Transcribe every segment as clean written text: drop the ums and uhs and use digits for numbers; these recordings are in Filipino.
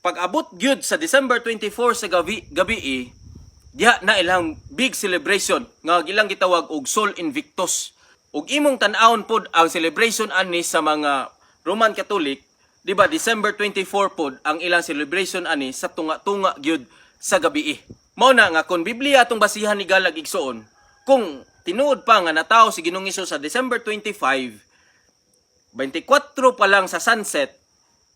Pag-abot gyud sa December 24 sa gabi, diha na ilang big celebration nga gilang gitawag og Sol Invictus. Ug imong tan-awon pod ang celebration ani sa mga Roman Catholic, di ba December 24 pod ang ilang celebration ani sa tunga-tunga gyud sa gabi. Mao na nga kung Biblia atong basihan ni Galag igsoon, kung tinuod pa nga natawo si Ginoong Hesus sa December 25, 24 pa lang sa sunset,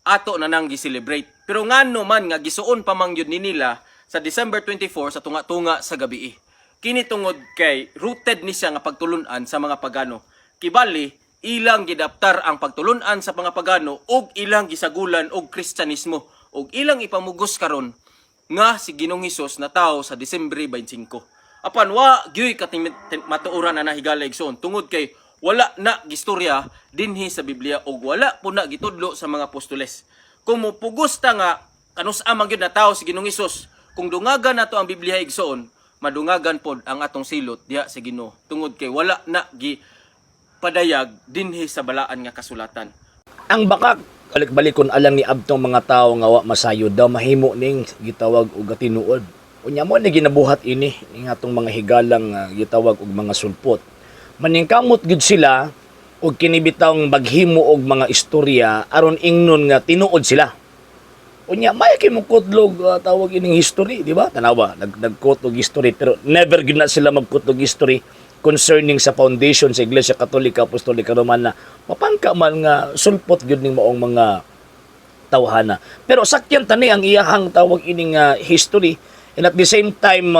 ato na nang gi-celebrate. Pero ngano man nga gisuon pa man gyud ni nila sa December 24 sa tunga-tunga sa gabi. Kini tungod kay rooted ni siya nga pagtulunan sa mga pagano. Kibali, ilang gidaptar ang pagtulunan sa mga pagano ug ilang gisagulan og Kristyanismo ug ilang ipamugos karon nga si Ginoong Hesus na tao sa Disyembre 25. Apan wa gyoy matuoran na nahigala igsoon tungod kay wala na gistorya dinhi sa Biblia ug wala po na gitudlo sa mga apostoles. Kung mupugos ta nga kanus-a man gyud na tao si Ginoong Hesus, kung dungagan nato ang Biblia igsoon, madungagan pod ang atong silot diha sa Ginoo tungod kay wala na gi padayag dinhi sa balaan nga kasulatan. Ang bakak balik-balikon alang ni abtong mga tawo nga wa masayod daw mahimo ning gitawag og tinuod. Unya mo ni ginabuhat ini ning atong mga higalang gitawag og mga sulpot. Maningkamot gid sila og kinibitawng baghimo og mga istorya aron ingnon nga tinuod sila. Unya may kay mo kutlog tawag ining history, di ba? Tanawa, nagkutlog history pero never gid na sila magkutlog history concerning sa foundation sa Iglesia Katolika Apostolika Romana. Mapangka man nga sulpot gyud ning maong mga tawhana. Pero sakyan tani ang iyahang tawag ining history, and at the same time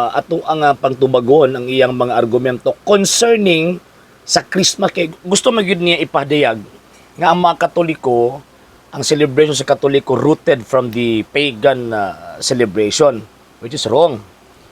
ato ang pangtubagon ang iyang mga argumento concerning sa Christmas. Kay gusto man gyud niya ipadayag nga ang mga Katoliko, ang celebration sa Katoliko rooted from the pagan celebration, which is wrong.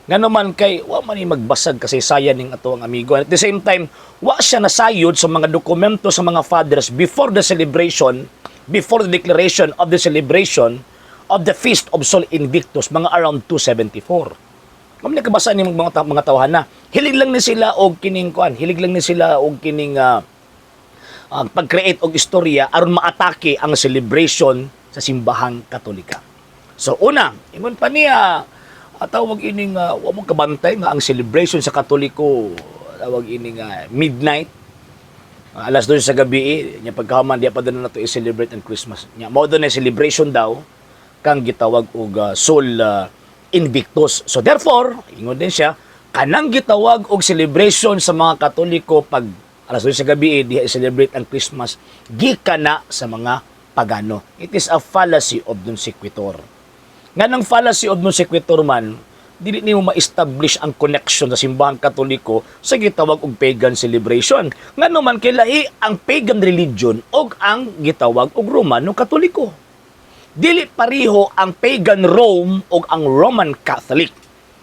Nga naman kay wa man ni magbasag kasi sayan ning ato ang amigo. And at the same time, wa siya nasayod sa mga dokumento sa mga fathers before the celebration, before the declaration of the celebration of the Feast of Sol Invictus, mga around 274. Kami nakabasa ni mga tawhan na hilig lang ni sila og kining kuan, hilig lang ni sila og kining pag-create og istorya aron maatake ang celebration sa simbahang Katolika. So una, ingon pa niya tawag ining wa mo kabantay nga ang celebration sa Katoliko tawag ining midnight alas 2 sa gabi nya pagkahuman diya pa daw nato i-celebrate ang Christmas. Nya mao na celebration daw kang gitawag og Sol Invictus. So therefore, ingon din siya kanang gitawag og celebration sa mga Katoliko pag alas 2 sa gabi diha i-celebrate ang Christmas gikan na sa mga pagano. It is a fallacy of non sequitur. Nga ng fallacy of non sequitur man, dili nimo ma-establish ang connection sa simbahang Katoliko sa gitawag og pagan celebration. Nga naman kay lahi ang pagan religion og ang gitawag og Romano Katoliko. Dili pareho ang pagan Rome og ang Roman Catholic.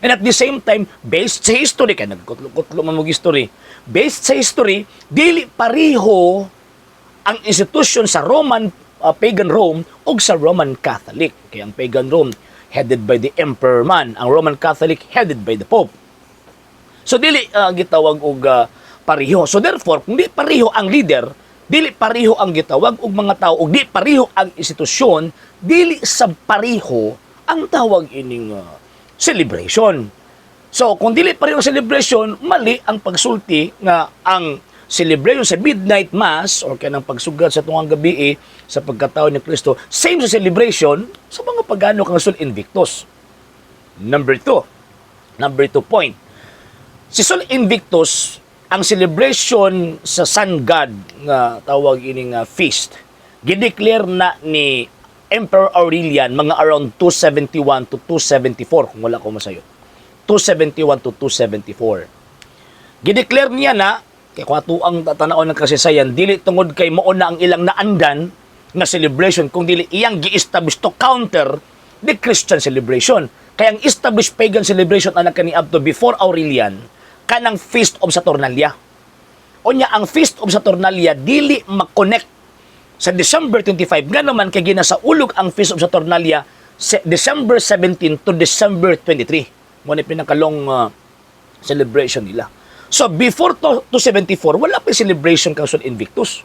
And at the same time, based sa history, kaya nagkutlo man mo history, based sa history, dili pareho ang institusyon sa Roman pagan Rome o sa Roman Catholic. Kaya ang pagan Rome headed by the emperor man, ang Roman Catholic headed by the Pope. So dili gitawag og pareho. So therefore, kung di pareho ang leader, dili pareho ang gitawag og mga tao, ug di pareho ang institusyon, dili sa pareho ang tawag ining celebration. So kung dili pareho ang celebration, mali ang pagsulti nga ang celebration sa midnight mass o kanang pagsugad sa tungang gabi sa pagkatao ni Kristo, same sa celebration sa mga pagano kang Sol Invictus. Number 2 point. Si Sol Invictus, ang celebration sa Sun God nga tawag ining feast, gideclare na ni Emperor Aurelian mga around 271 to 274 kung wala ko masayo. 271 to 274. Gideclare niya na kay kung ato ang tatanaon ng kasaysayan, dili tungod kay mao na ang ilang naandan na celebration, kung dili iyang gi-establish to counter the Christian celebration. Kaya ang established pagan celebration anak kani up to before Aurelian, kanang Feast of Saturnalia. Unya ang Feast of Saturnalia dili ma-connect sa December 25. Nga naman kay ginasaulog ang Feast of Saturnalia December 17 to December 23. Mo ni pinangkalong celebration nila. So, before 274, wala pa celebration kang Sol Invictus.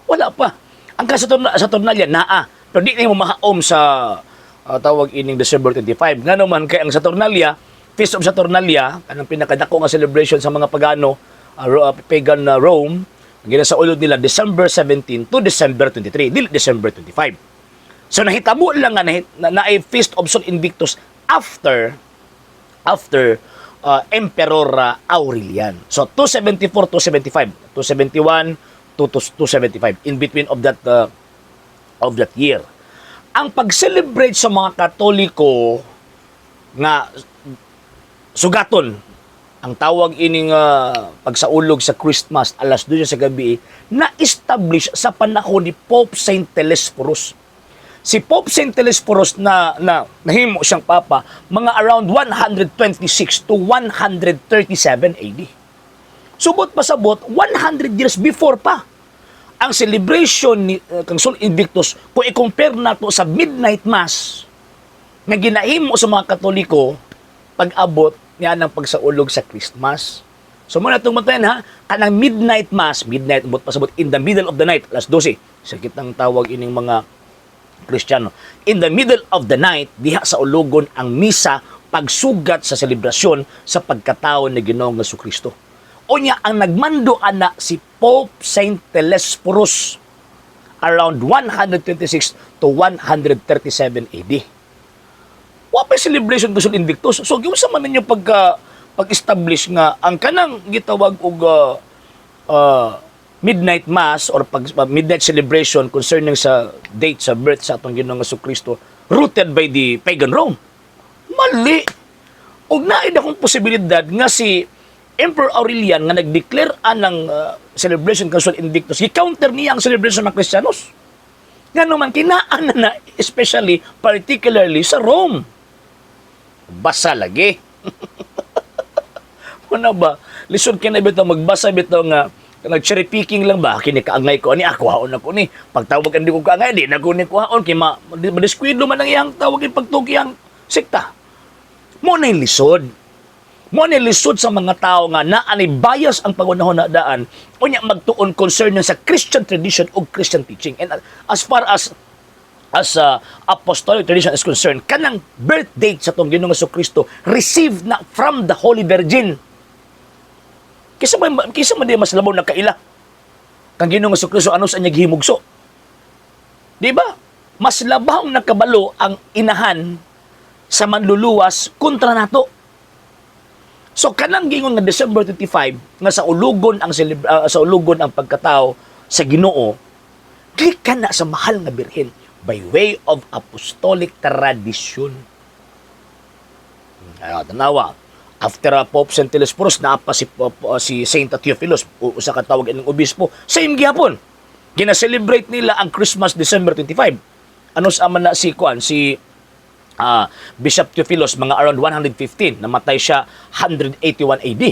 Wala pa. Ang Saturnalia, naa. Pero di na mo mahaom sa tawag ining December 25. Nga naman kay ang Saturnalia, Feast of Saturnalia, kanang pinakadako nga celebration sa mga pagano, pagan Rome, ginasaulod nila December 17 to December 23, dili December 25. So nahitabo lang nga na ay Feast of Sol Invictus after Emperor Aurelian. So 274 to 75, 271 to 275 in between of that year. Ang pag-celebrate sa mga Katoliko nga sugaton ang tawag ining pagsaulog sa Christmas alas 12 sa gabi na-establish sa panahon ni Pope Saint Telesphorus. Si Pope Saint Telesphorus na nahimo siyang papa mga around 126 to 137 AD. Subot pasabot 100 years before pa ang celebration ni kang Sol Invictus kung i-compare nato sa midnight mass na ginahimo sa mga Katoliko pag-abot niya ng pagsaulog sa Christmas. So muna itong matayan ha, kanang midnight mass, midnight ubot pasabot in the middle of the night, alas 12. Sakit ang tawag ining mga Kristiyano. In the middle of the night, diha sa ulugon ang misa pagsugat sa selebrasyon sa pagkatao ni Ginoong Jesucristo. Unya ang nagmando ana si Pope Saint Telesphorus around 126 to 137 AD. Wa pa celebration Sol Invictus. So giunsa man ninyo pag-establish nga ang kanang gitawag og midnight mass or midnight celebration concerning sa date sa birth sa atong Ginoong Jesucristo rooted by the pagan Rome. Mali. Og naid akong posibilidad nga si Emperor Aurelian nga nag-declare anang celebration kang Sol Invictus, i-counter niya ang celebration ng Kristiyanos. Nga naman kinaan na especially particularly sa Rome. Basa lagi. Ano ba? Lisod ka na bitaw magbasa bitaw nga nag-cherry picking lang ba? Kinikaangay ko ani ako haon ako ni. Pagtawag hindi ko kaangay di na ko ni kuhaon kay madiskwidlo man ang iyang tawagin pagtuki ang sekta. Mo na lisod. Mo na lisod sa mga tao nga naanay bias ang pangunahon na daan unya magtuon concern sa Christian tradition o Christian teaching. And as far as apostolic tradition is concerned, kanang birth date sa tong Ginoong Jesucristo received na from the Holy Virgin. Kisa man di mas labaw na kaila. Kang Ginoong Jesucristo ano sa inya gihimugso. Di ba? Mas labaw na kabalo ang inahan sa manluluwas kontra nato. So kanang gingon nga December 25 nga sa ulugon ang pagkatao sa Ginoo, click ka na sa mahal nga birhen by way of apostolic tradition. Tanawa, after Pope Saint Telesphorus, naapa si Saint Theophilus, usa ka tawag ng obispo, same gihapon. Gina-celebrate nila ang Christmas December 25. Ano sa man na si Bishop Theophilus, mga around 115, namatay siya 181 AD.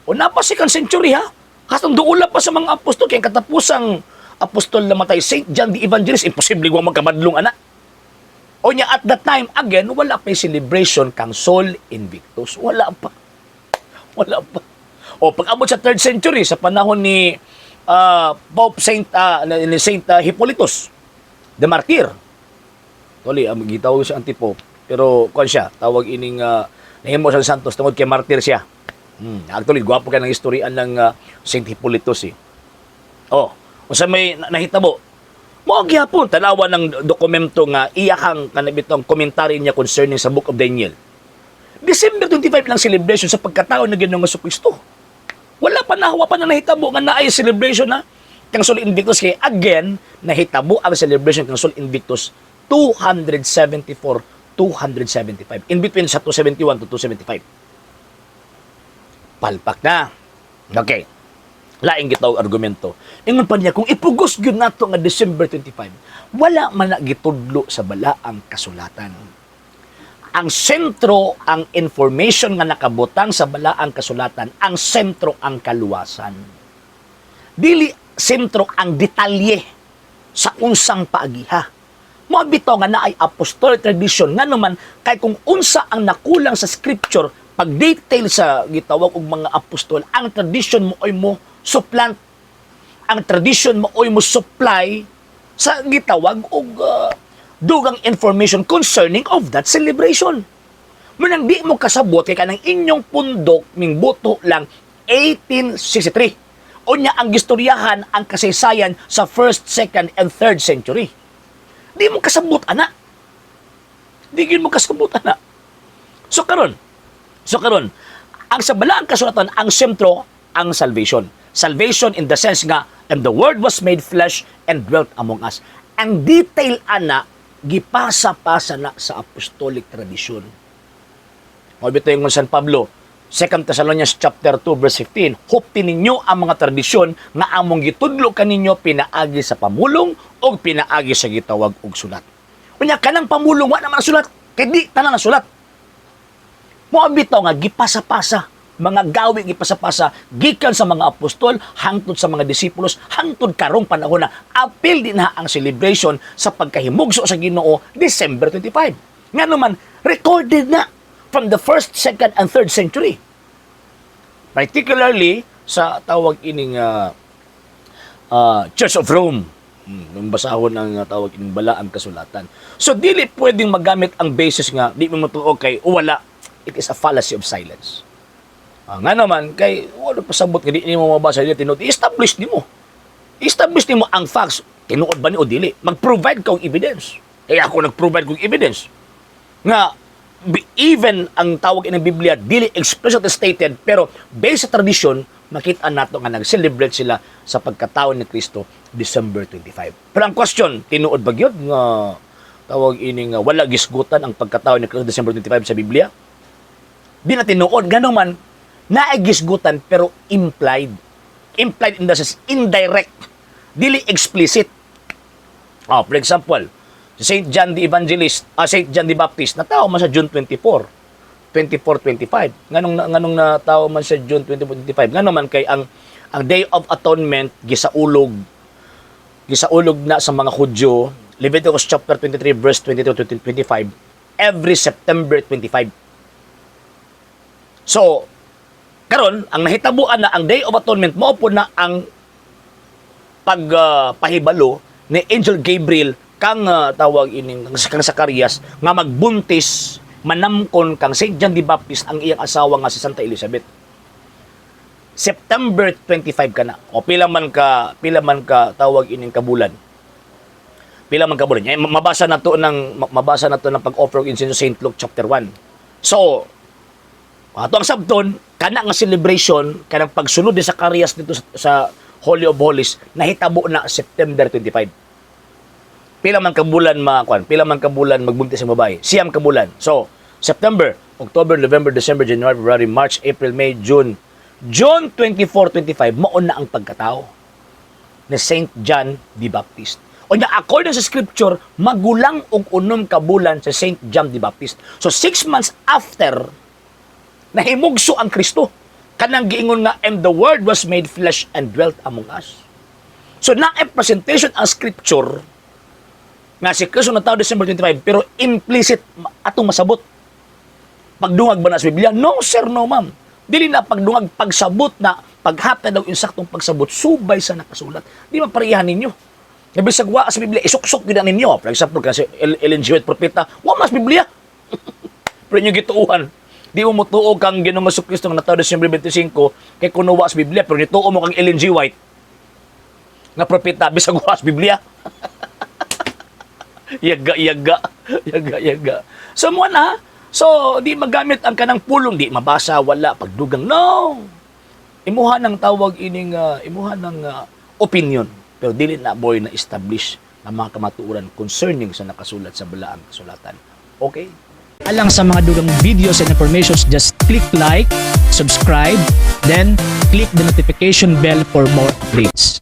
O napa 2nd century ha? Kasang duula pa sa mga apostol, kaya katapusang apostol na matay, Saint John the Evangelist, imposible kung magkabadlong anak. O niya, at that time, again, wala pa yung celebration kang Sol Invictus. Wala pa. O pag-abot sa 3rd century, sa panahon ni Pope Saint Hippolytus the Martyr. Tuli, gitawag siya antipope. Pero, kuwan siya, tawag ining nahimo sa Santos, tungod kay martyr siya. Actually, gwapo ka ng historian ng Saint Hippolytus eh. Sa may nahitabo, mo gyapon tanawa ng dokumento nga iyahang kanabitong komentary niya concerning sa Book of Daniel. December 25 lang celebration sa pagkatao na Ginoong Jesucristo. Wala pa na nahitabo nga naay celebration na kang Sol Invictus kay again nahitabo ang celebration kang Sol Invictus 274 275 in between sa 271 to 275. Palpak na. Okay. Laing gitaw argumento. Ingon pa niya, kung ipugos gyud nato nga December 25, wala man na gitudlo sa balaang kasulatan. Ang sentro, ang information nga nakabutang sa balaang kasulatan, ang sentro ang kaluwasan. Dili sentro ang detalye sa unsang paagiha. Mabito nga na ay apostolic tradition nga naman kay kung unsa ang nakulang sa scripture pag detail sa gitawag og mga apostol, ang tradition mo ay mo supplant, ang tradition mo oy mo supply sa gitawag og dugang information concerning of that celebration. Munang di mo kasabot kay kanang inyong pundok ming buto lang 1863. Unya ang gistoryahan ang kasaysayan sa 1st, 2nd, and 3rd century. Di mo kasabot ana. Di gyud mo kasabot ana. So karon, ang sa balaang kasulatan ang sentro ang salvation. Salvation in the sense nga, and the word was made flesh and dwelt among us. Ang detail ana gipasa-pasa na sa apostolic tradition. Mabito yung San Pablo, 2 Thessalonians chapter 2 verse 15, hupin ninyo ang mga tradisyon nga among gitudlo kaninyo pinaagi sa pamulong o pinaagi sa gitawag og sulat. Unya kanang pamulong wa naman ang sulat, kay di tanan ang sulat. Moabito nga gipasa-pasa, mga gawi gipasa-pasa gikan sa mga apostol hangtod sa mga disipulos hangtod karong panahon na apil din na ang celebration sa pagkahimugso sa Ginoo December 25. Nga naman recorded na from the 1st, 2nd, and 3rd century. Particularly sa tawag ining Church of Rome. Nung basahon ang tawag ining balaang kasulatan. So, dili pwedeng magamit ang basis nga, di mo matuo kay wala. It is a fallacy of silence. Nga naman, kay wala pasabot nga di mo mabasa, di tinuod, i-establish ni mo. I-establish ni mo ang facts. Tinuod ba ni o dili? Mag-provide ka og evidence. Eh ako nag-provide kong evidence. Nga, even ang tawag ng Biblia dili explicitly stated pero based sa tradition makita nato nga nag-celebrate sila sa pagkatao ni Kristo December 25. Pero ang question, tinuod ba gyud nga tawag ini nga wala gisgutan ang pagkatao ni Kristo December 25 sa Biblia? Di na tinuod ganon man naagisgutan pero implied in the sense indirect, dili explicit. For example, Saint John the Evangelist, Saint John the Baptist, natawo man sa June 24, 25. Nganong natawo man sa June 24, 25. Ngano man kay ang Day of Atonement gisaulog na sa mga Hudyo, Leviticus chapter 23 verse 22 to 25, every September 25. So, karon ang nahitabuan na ang Day of Atonement mao po na ang pagpahibalo ni Angel Gabriel kang tawag ining kang Zacarias nga magbuntis manamkon kang Saint John the Baptist ang iyang asawa nga si Santa Elizabeth. September 25 ka na. O pila man ka tawag ining kabulan. Pila man kabulan. Mabasa na to ng pag-offer of incense Saint Luke chapter 1. So, ato ang sabton kana nga celebration kanang pagsunod ni Zacarias dito sa Holy of Holies nahitabo na September 25. Pila man kabulan magbuntis sa babae. Siyam kabulan. So, September, October, November, December, January, February, March, April, May, June. June 24, 25, maon na ang pagkatao ni Saint John the Baptist. O na according sa scripture, magulang og unom kabulan sa Saint John the Baptist. So, 6 months after, nahimugso ang Kristo. Kanang giingon nga, and the word was made flesh and dwelt among us. So, na-presentation ang scripture nga si Kristo na tao December 25 pero implicit atong masabot pagdungag ba na sa Biblia? No sir, no ma'am. Dili na pagdungag pagsabot na paghatag daw insaktong pagsabot subay sa nakasulat. Di maparehan ninyo. Nabisag wa sa Biblia isuk-suk gid ninyo. For example kasi Ellen G. White propeta, wa mas Biblia. Pero inyo gituuhan. Di mo mutuo kang Ginoong Jesucristo nga tao December 25 kay kuno wa sa Biblia pero nituo mo kang Ellen G. White nga propeta bisag wa sa Biblia. Yaga. So, mo na. So, di magamit ang kanang pulong. Di mabasa, wala, pagdugang. No! Imuha ng tawag ining, imuha ng opinion. Pero dili na boy na establish ng mga kamatuoran concerning sa nakasulat sa balaang kasulatan. Okay? Alang sa mga dugang videos and informations, just click like, subscribe, then click the notification bell for more updates.